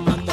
Mango.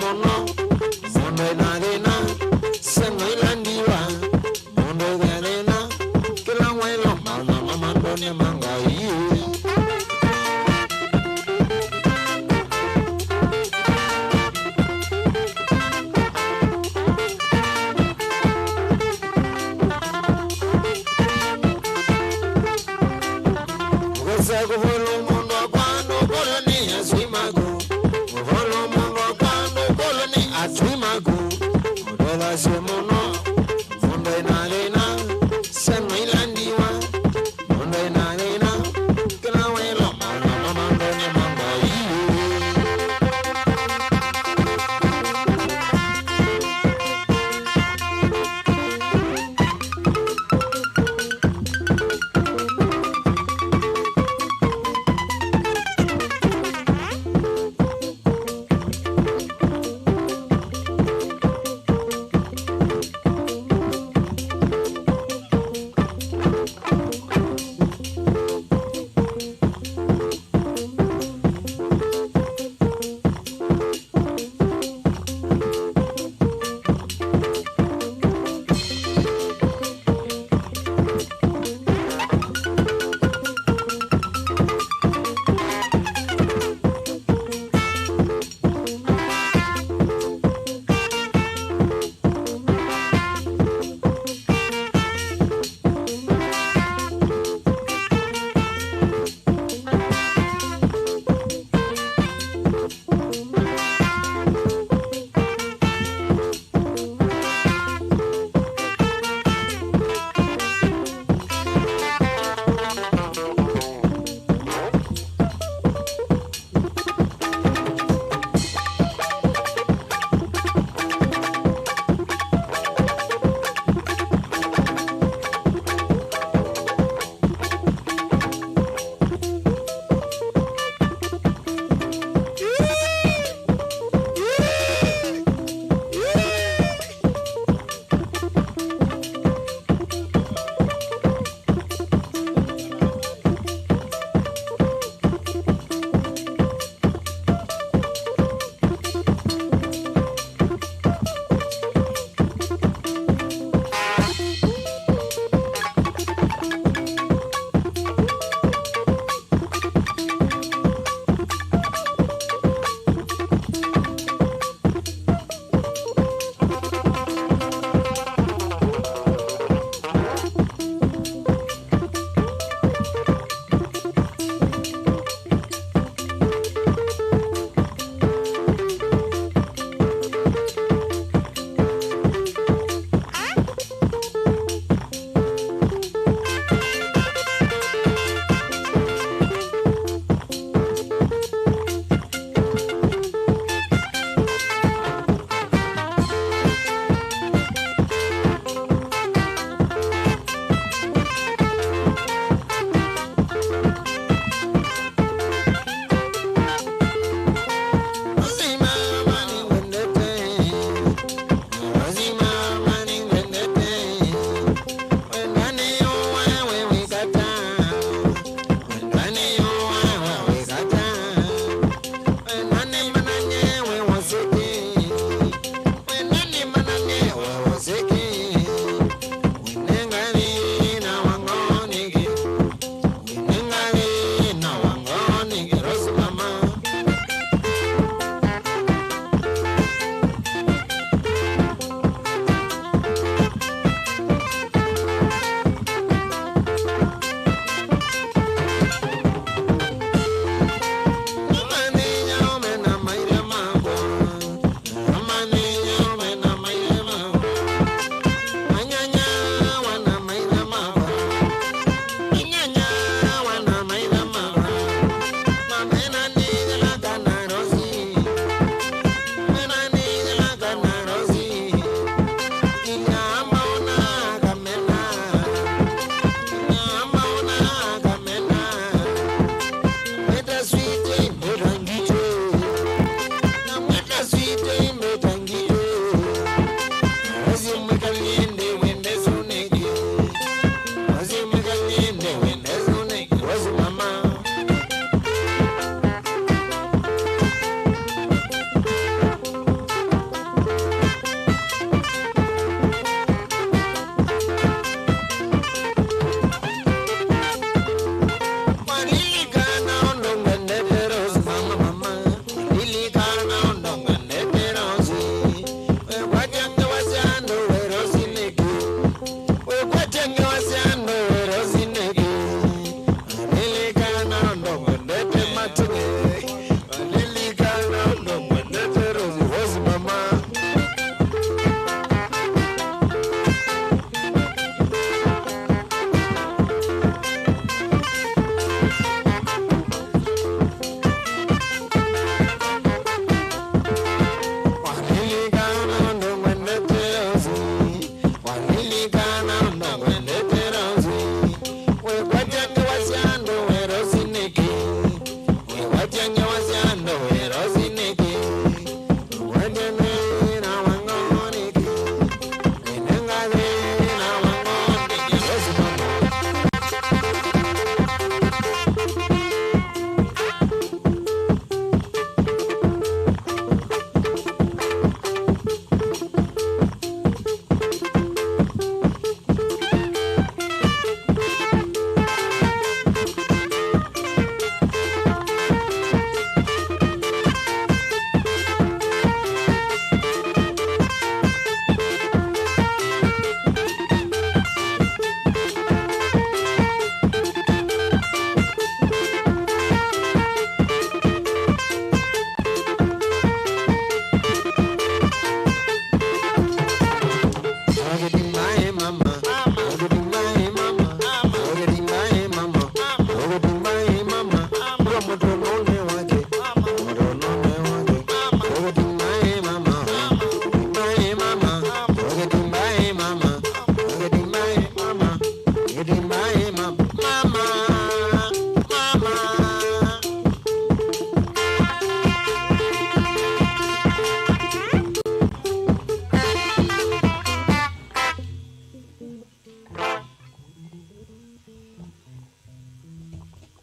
mono Mondo narena Sengai landiwa Mondo garena Kila wailo Mama mama doni mangai Volo mondo quando coloni a Swimago Volo mondo quando coloni a Swimago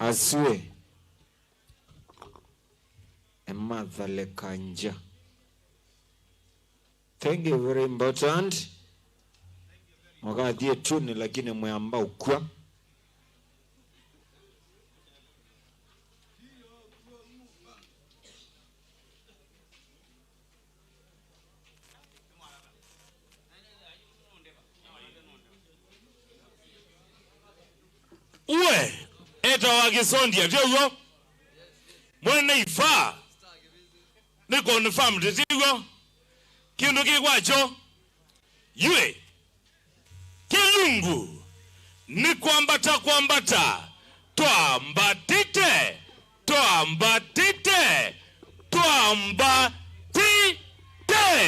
Aswe Ematha Lekanja. Thank you very important. Mwagathie tuni lakini mwamba ukwa. Uwe eta wagisondia tiyo mwene ifa ni confirm tiyo kindu kikwacho yue kilungu ni kwambata twambatite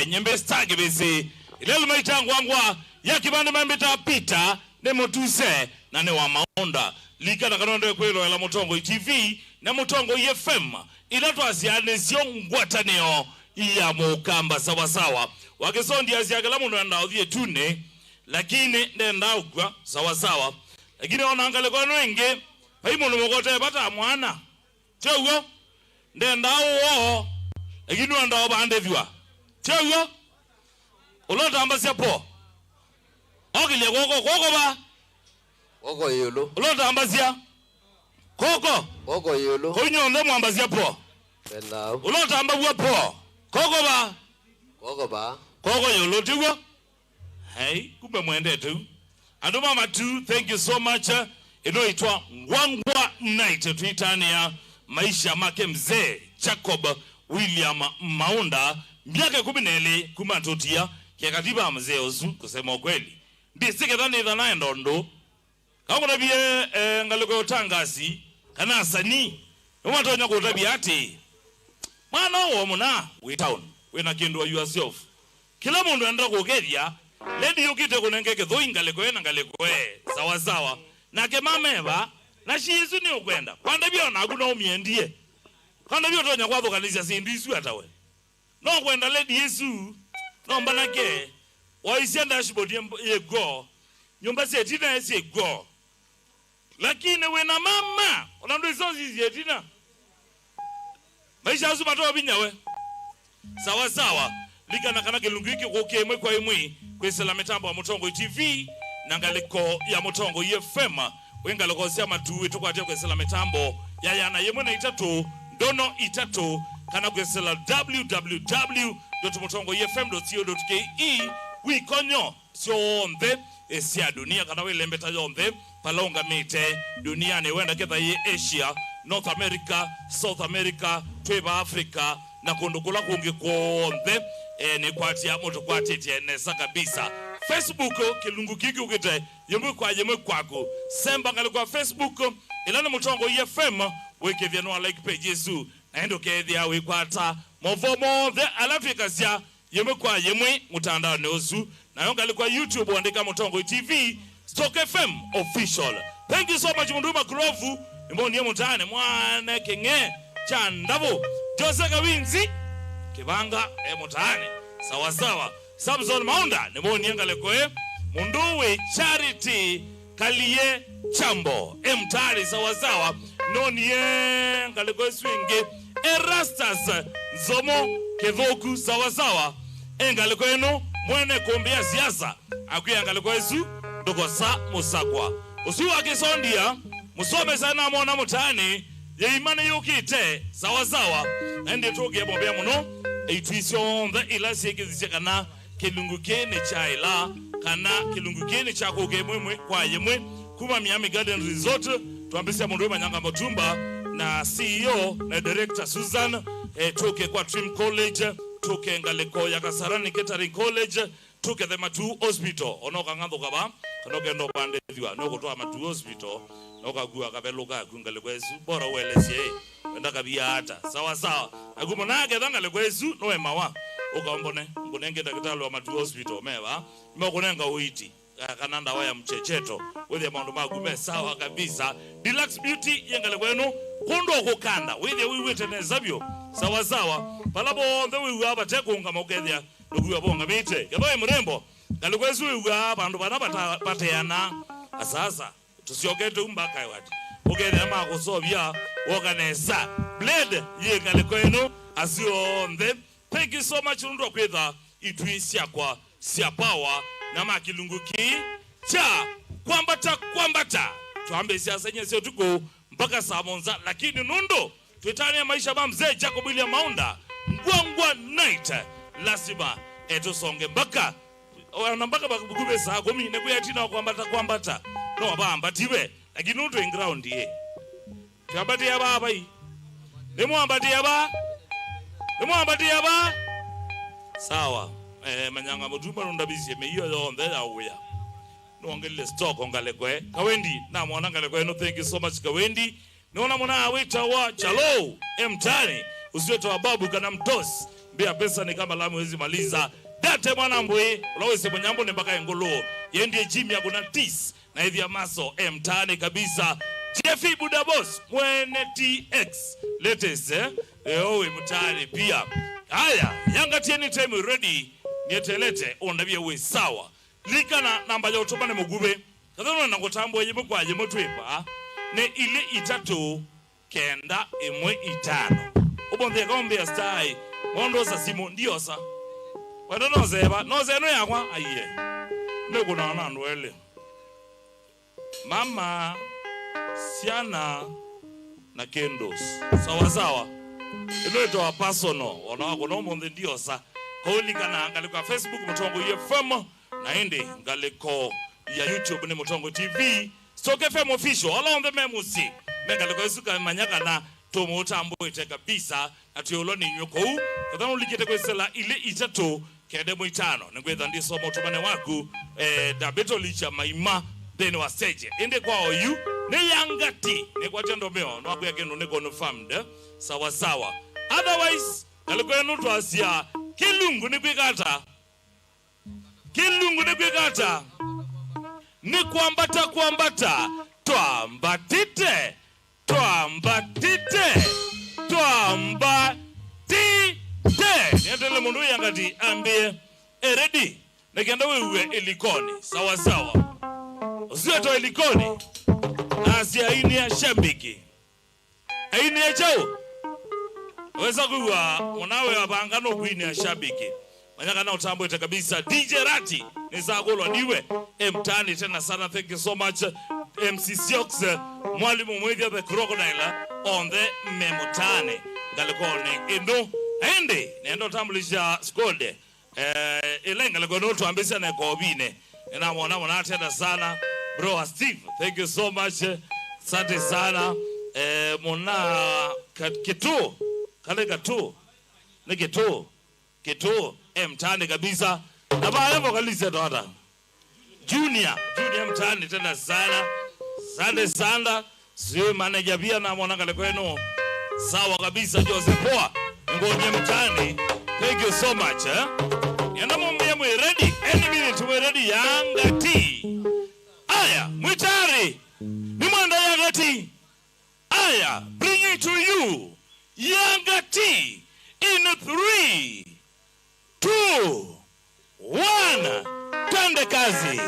nyembe stage bisi ilelu maitangu wangwa ya kibande mambita pita ne motuse na ne wa maonda lika na kanondo kwelo ya Mutongo TV na Mutongo FM ila twasiane sio ngwataneo ya mukamba sawa wakisondi asiagala muno anda odhie tune lakini ndenda ukwa sawa lakini onangale kwa nwenge haimo numokote bata mwana chewo ndenda uo lakini anda obande viwa chewo ulota ambasia po ogile koko ba koko yolo ulota ambasia koko yolo konyo ndo mwambasia po ndenda ulota ambabwa po koko ba yolo tiwo hey kumbe mwende tu ando mama tu thank you so much inoitwa Ngwangwa Night tuitania maisha make mzee Jacob William Maunda miaka 12 kumatotia kia katiba mzee ozu kusema ukweli ndisike dhani dhana ndondo kama nabie ngaliko tangasi kana sani umatonya kutabia ati mwana wo muna we town we na kindwa yourself kila mundu anda kugeria lady yukite kunengeke dho ingaleko ena ngaleko sawa na ke mameva na shizu ni ukwenda kwanda biona akuna umiendie kwanda bio tonya kwatho kanisa sindisu atawe no kwenda lady Yesu no mbanake waisia dashboard ye go nyumba zetina ese go lakini we na mama unando izozi zetina maisha azu matoa binyawe sawa lika na kana kilungiki kokemwe kwa imwe kwesela mitambo ya Mutongo TV na ngaliko ya Mutongo FM wengaloko sia matuwe tukwatia kwesela mitambo ya yana yemwe na itatu dono itatu kana kwesela www.mutongofm.co.ke wikonyo sionde esia dunia kana welembeta yonde palonga mite dunia ni wenda ketha ye Asia North America South America tweba Africa na kundukula kungi konde ni kwatia moto kwatete nesa kabisa Facebook kilungu kiki ukite yemwe kwako semba ngali kwa Facebook ilana Mutongo FM weke vyanua like page Yesu na endo kethia wikwata movomo the alafikasia yemwe mutandao neozu na yongali kwa YouTube andika Mutongo TV Stock FM official. Thank you so much Munduma Kurovu mboni ya mutane mwana kenge chandavu Joseka Winzi kibanga mutane sawa Samson Maunda mboni ya ngalekoe Munduwe Charity Kalie Chambo mtari sawa nonie ngalekoe swinge Erastus Zomo Kevoku sawa ngalekoe no mwene kumbia siasa akuya ngalekoe su ndogosa musakwa usiwa kisondia musome sana mwana mutani ye imane yukite sawa ende toge bombea muno eitwisyo the ilasike kana kilungu kene chaila kana kilungu kene chako gemwe kwa yemwe kuma Miami Garden Resort tuambisia mundu Manyanga Motumba na CEO na director Susan toke kwa Trim College toke ngaleko ya Kasarani Catering College toke the Matu Hospital onoka ngando kaba kanoke ndo bande diwa noko toa Matu Hospital noka gua kabeluka kungaleko Yesu bora uelesie wenda kabia hata sawa agumonage dangaleko Yesu noe mawa ukaombone ngunenge daktari wa Matu Hospital meva mmekunenga uiti kananda waya mchecheto wewe maondo magume sawa kabisa Deluxe Beauty yengale kwenu kundo kukanda wewe wiwetenezabyo sawa palabo ndewe aba tekunga mogethya ndugu bonga mite yabaye mrembo galikwezu abandu bana bateana asasa tusiogete umbaka wati ugene makusobia organizer blade yengaliko eno asionthe. Thank you so much ndo kwetha itwisia kwa sia power na makilunguki cha kwambata tuambe siasa yenye sio tuko mpaka saa monza, lakini nundo tuitania maisha ba mzee Jacob William Maunda ngwangwa night lazima etusonge mpaka mpaka bakubube saa 10 ne kuyatina kwambata no bamba tiwe, lakini nundo in ground ye twabati ya baba hii nemwambati ya ba sawa. Manyanga mutuma ndabisi meyo yonde yawe nongele stock ongalekwe Kawendi na mwana ngalekwe. No, thank you so much Kawendi. Naona mwana awita wa chalo mtani usiweto wa babu kana mtosi mbia pesa ni kama lamu wezi maliza date mwana mbwe ulawese mwenyambo ni mpaka engolo yendie jimi ya kuna tis na hivi ya maso mtani kabisa. Jeffy Budabos mwene TX latest owe mtani pia. Haya Yanga anytime ready nietelete ondabia we sawa likana namba ya utobane mugube kadhano na ngotambo yenye mkwaje motwepa ne ile itatu kenda imwe itano ubonde gombe ya stai mondo sa simo ndiosa wadono zeba no zeno yakwa aye ne kuna na ndwele mama siana na kendos sawa ilo ito personal wanawako no monde ndiosa holi kana ngaliko Facebook Mutongo FM na ende ngaliko ya YouTube ni Mutongo TV Stock FM official all on the memusi mengaliko isuka manyaka na tomo tambo ite kabisa atiolo ni nyoko u kadhano likete kwesela ile itatu kende mwitano ngwetha ndi somo tumane waku da beto licha maima then wa stage ende kwa oyu ne yangati ne kwa tendo meo no akuya kenu ne confirmed sawa. Otherwise ngaliko enu twasia kilungu ni kwikata ni kwambata twambatite niendele mundu yangati ambie ready nekenda wewe ilikoni sawa usiweto ilikoni nasi aini ya shambiki aini ya chao weza kuwa unawe wabangano kuini ya shabiki manyaka na utambo ita kabisa. DJ Rati nizagolwa niwe mtani tena sana. Thank you so much MC Siox mwalimu mwedhi the crocodile on the memotane galikone endo ende nendo tambulisha skode ilenga legono tuambisa na kobine na mwana tena sana bro Steve. Thank you so much asante sana mona kitu kale gato ne kitu mtani kabisa na baada vocalist dada Junior mtani tena sana sana sio manager pia na mwana kale kwenu sawa kabisa. Joseph Poa ngoje mtani. Thank you so much yana mwambia mwe ready any minute we ready Yanga T. Aya mwitari ni mwanda Yanga T. Aya bring it to you Yanga T in 3 2 1 twende kazi.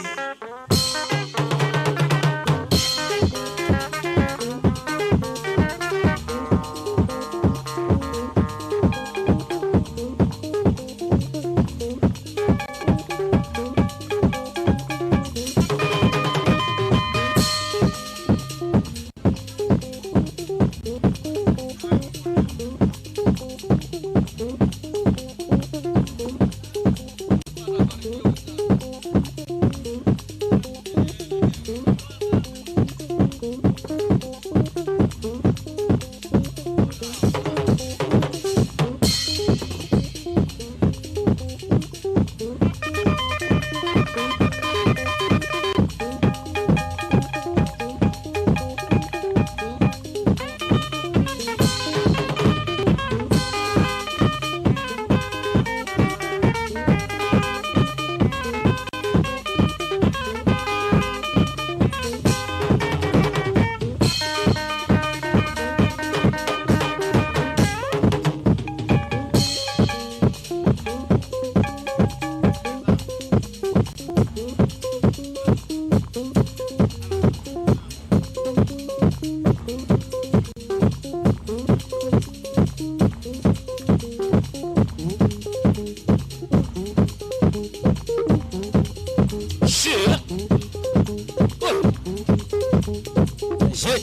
Shit.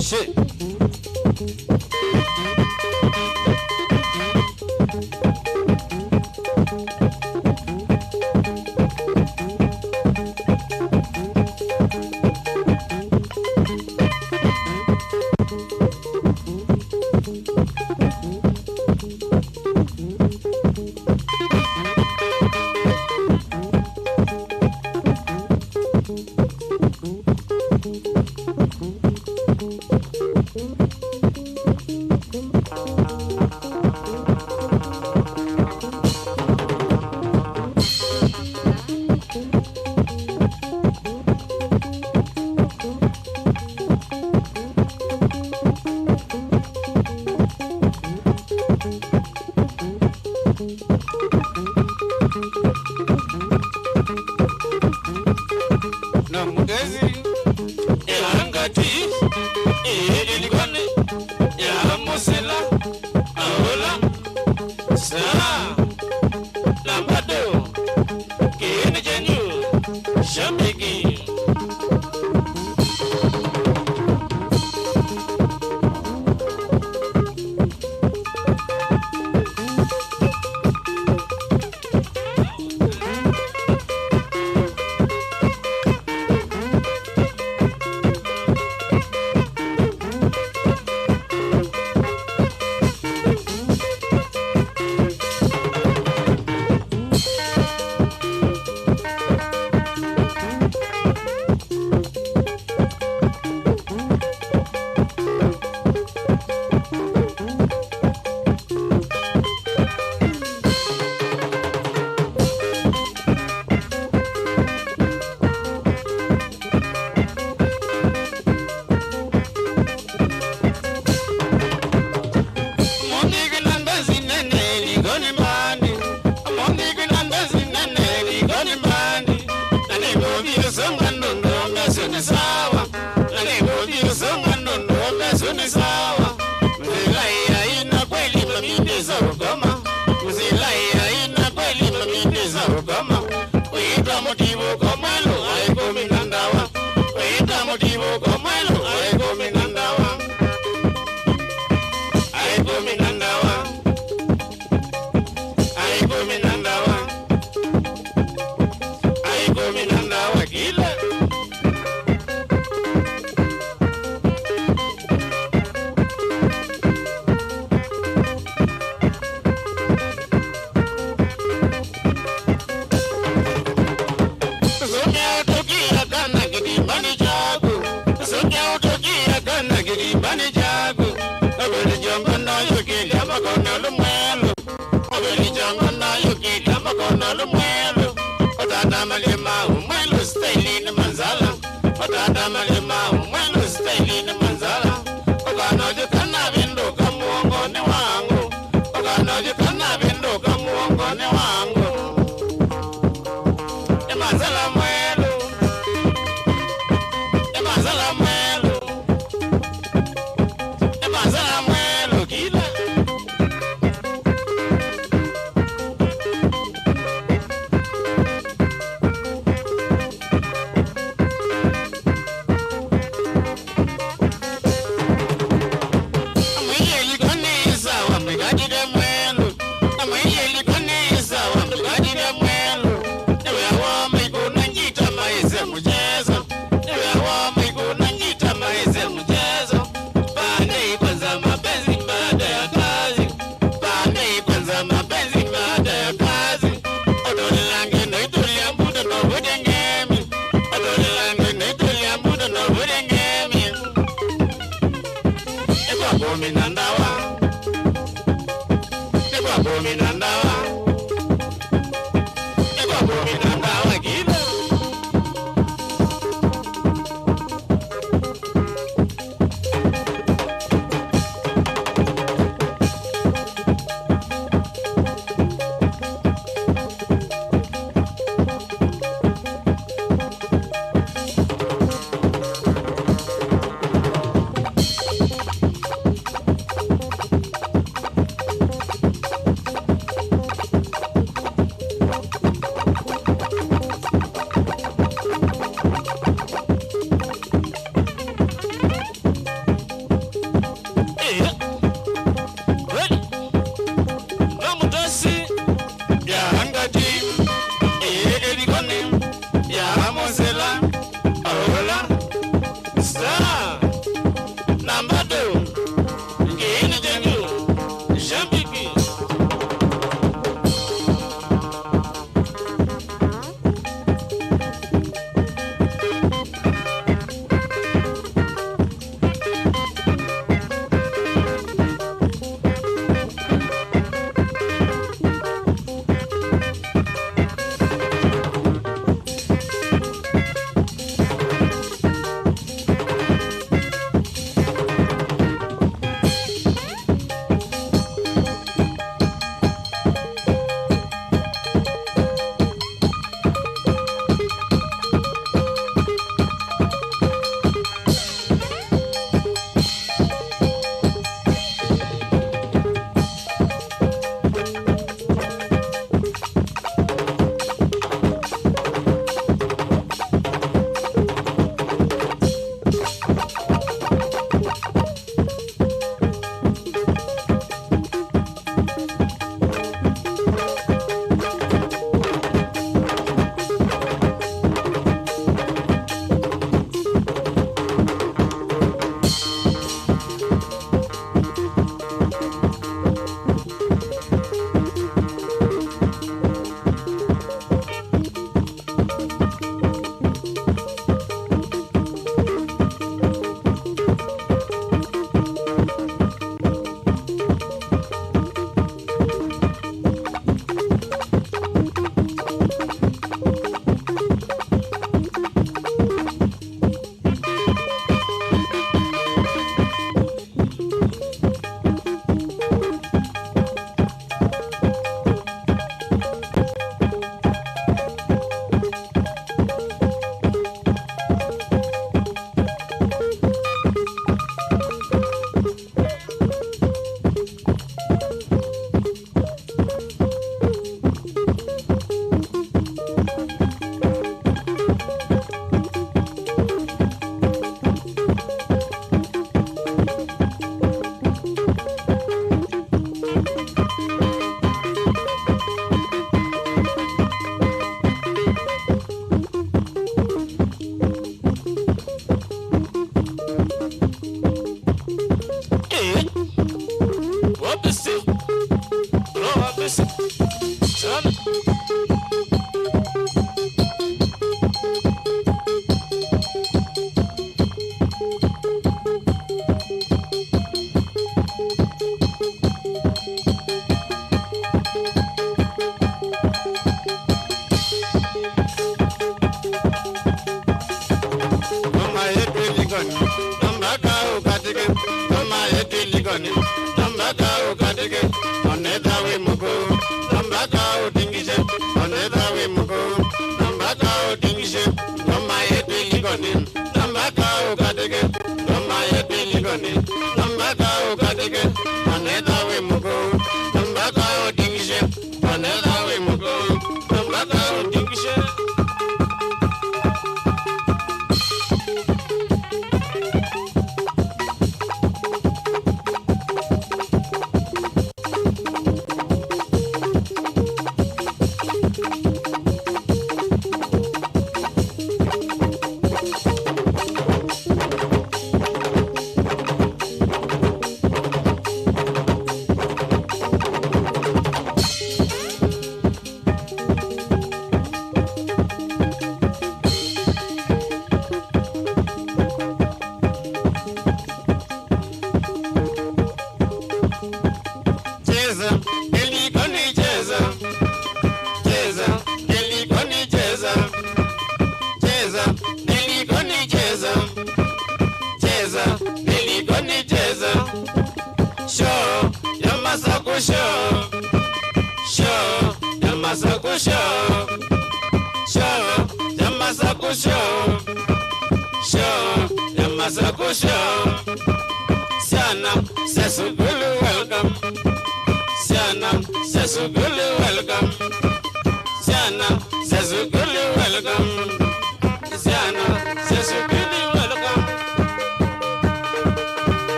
Shit. Na mugezi elangati elikwane ya musela aola sa lambado kene jenyu shamiki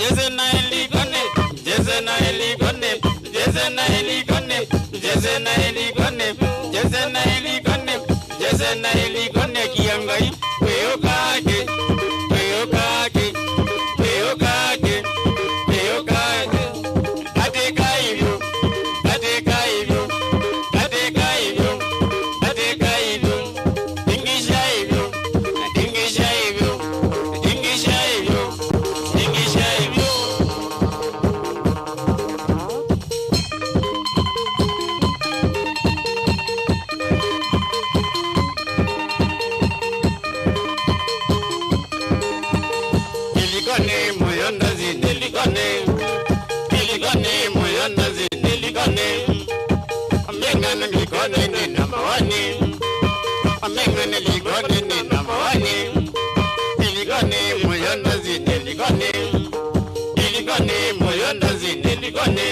Yes, niligone, niligone, moyo nazi niligone. Amenga niligone ni number one. Amenga niligone ni number one. Niligone, moyo nazi niligone. Niligone, moyo nazi niligone.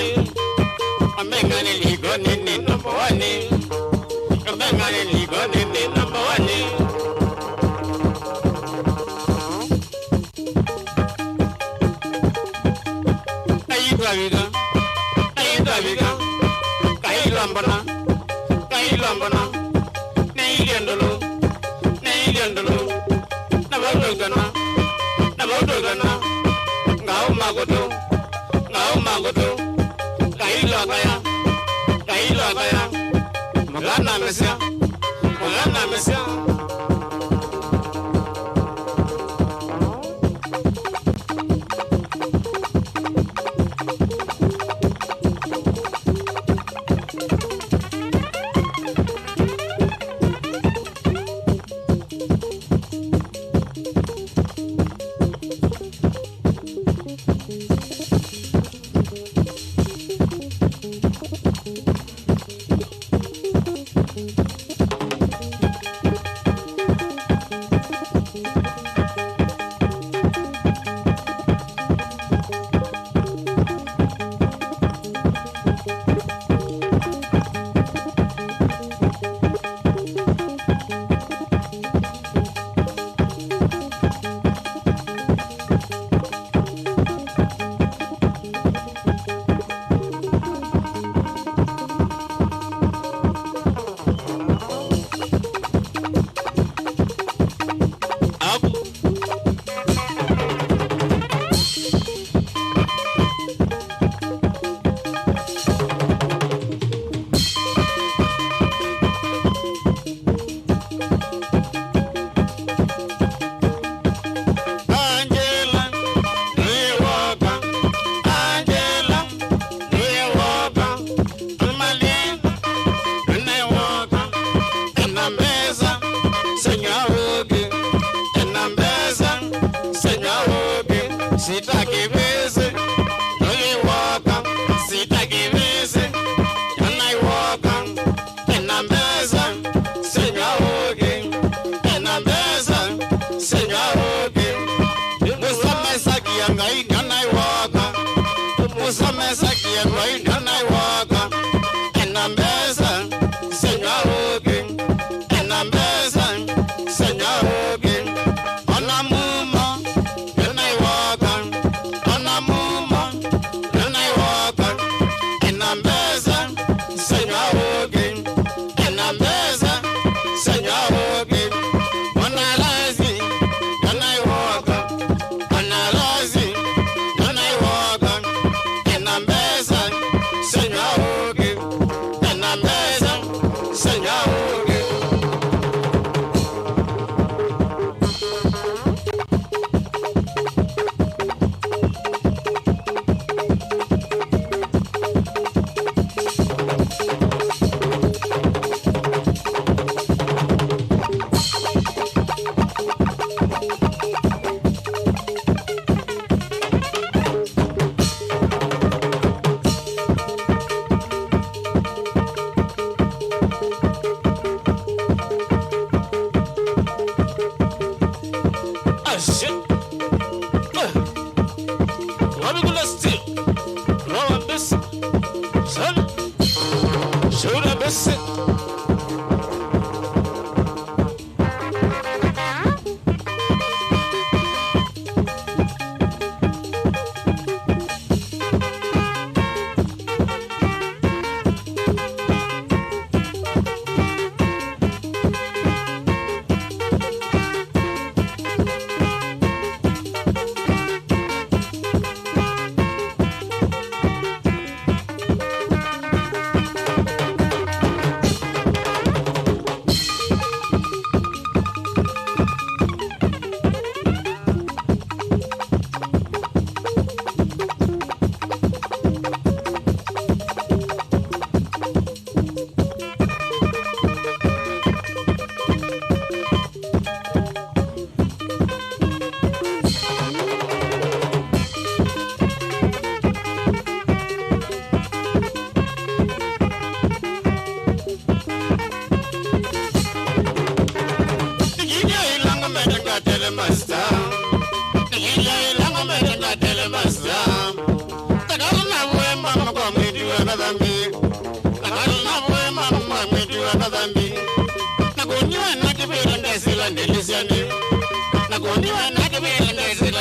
Amenga niligone ni number one. Amenga niligone ni number one. Kailambana, Nailandolo, Nabodogana, Gao Magoto, Kailagaya, Magana Messia.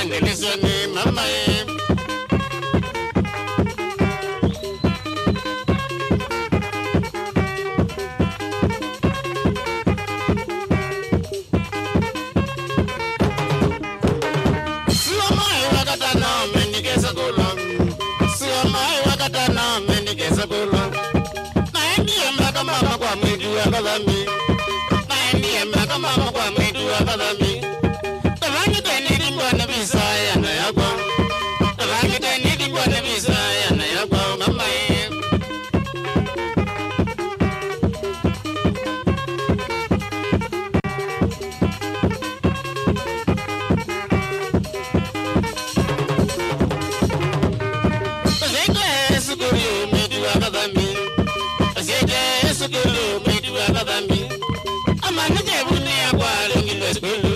Nilisioni mama ye. Sio mai wakata na menigeza kulo. Sio mai wakata na menigeza kulo. Naendie mbaka mama kwa mwitu ya kadhambi. Naendie mbaka mama kwa mwitu ya kadhambi. Tavangi teni dimba na bisaya na yakwa. Tavangi teni dimba na bisaya na yakwa mama ye. Asije sukuru mwitu ya kadhambi. Asije sukuru mwitu ya kadhambi. Amanike buni ya kwa lungilo skulu.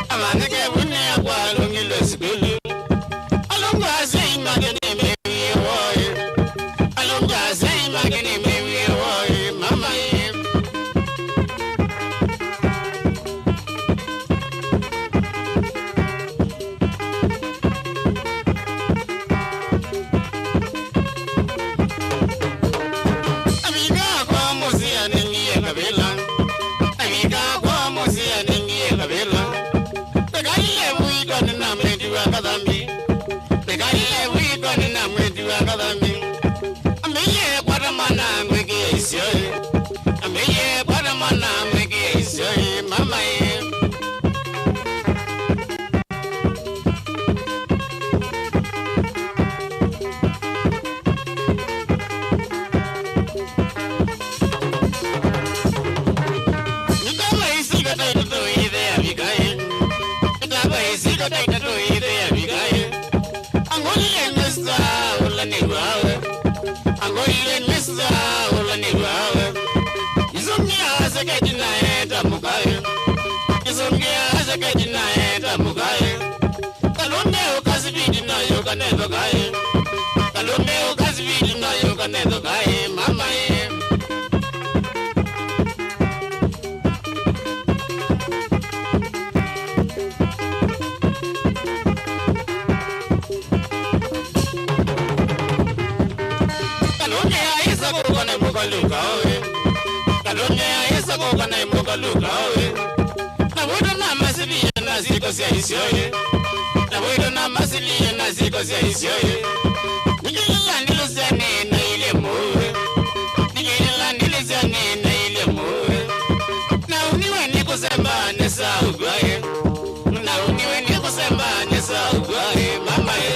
Amanike buni ya kwa lungilo skulu. Alunga sei magene mewi woy. Alunga sei magene mewi woy mama ye. Amiga kwa musia ningi ya kabila. Amiga kwa musia ningi ya kabila. Pegaiye wiko nina mwendi wa kadhambi. Pegaiye wiko nina mwendi wa kadhambi. Ameye kwa mana mwege isioi. Ameye kwa mana mwege isioi mama ye. Nitaba isika taito ide abigaye. Nitaba isika taito ide abigaye. Angolile nesta ula ni wawe. Angolile nesta ula ni wawe. Izungia sekejina eta mugaye. Izungia sekejina eta mugaye. Kalonde ukazibidi na yoga nedo gaye. Kalonde ukazibidi na yoga nedo gaye mama ye. Kalonde aisa kukone mugaluka owe. Kalonde aisa kukone mugaluka owe. Nabudo na masiliye na ziko siya isioye. Nabudo na masiliye na ziko siya isioye. Nikilila nilizane na ile muwe. Nikilila nilizane na ile muwe. Na uniwe ni kusema nesa ugwaye. Na uniwe ni kusema nesa ugwaye mama ye.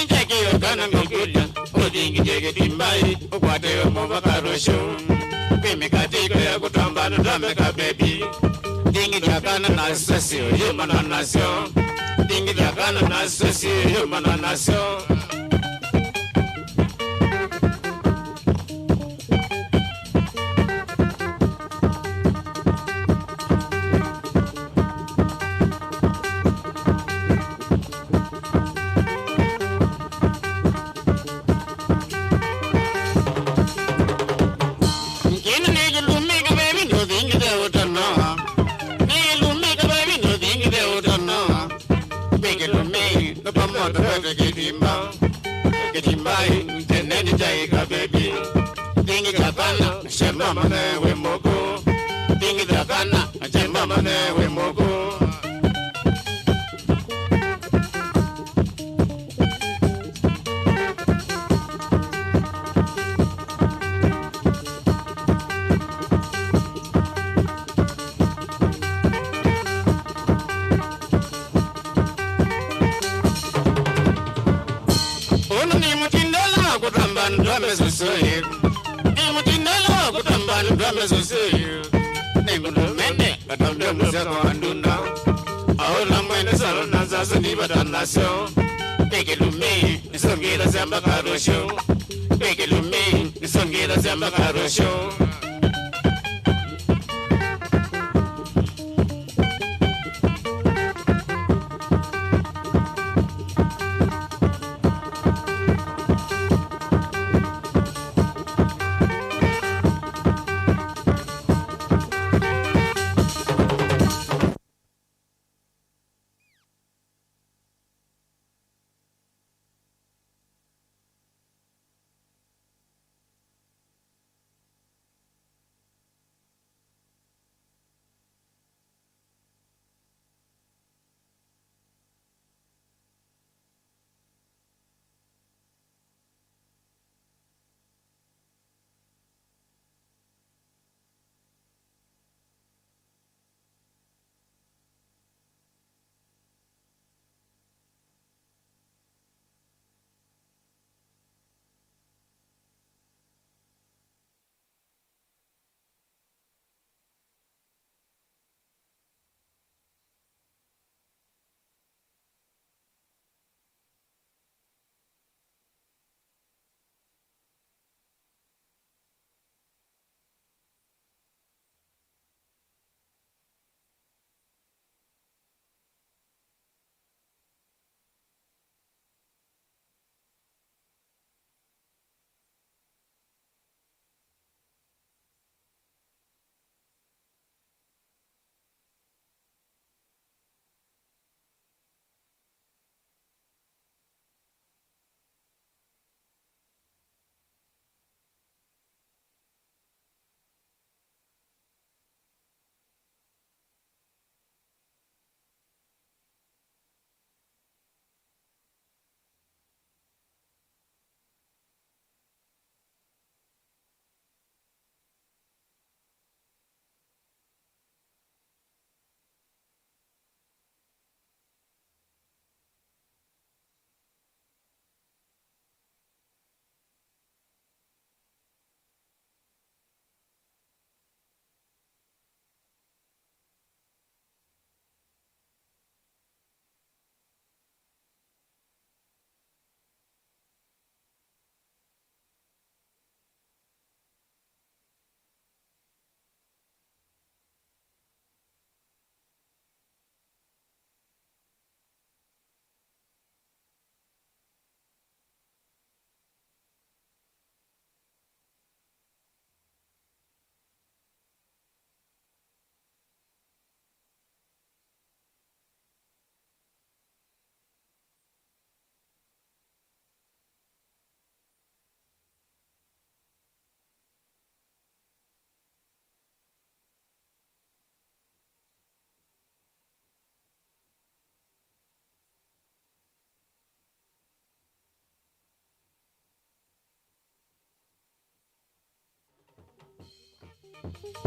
Tini jaki okana ngokuja Udingi jege timbai Ukwate omoba karosho Pimi katiko ya kutamba Nutame ka baby Dingi jakana na sosio Yumana nasyo Dingi jakana na sosio Yumana nasyo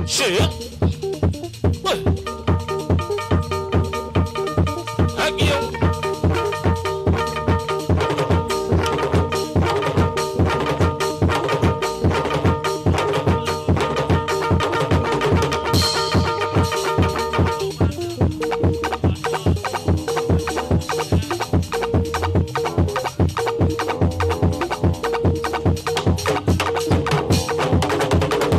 Shit.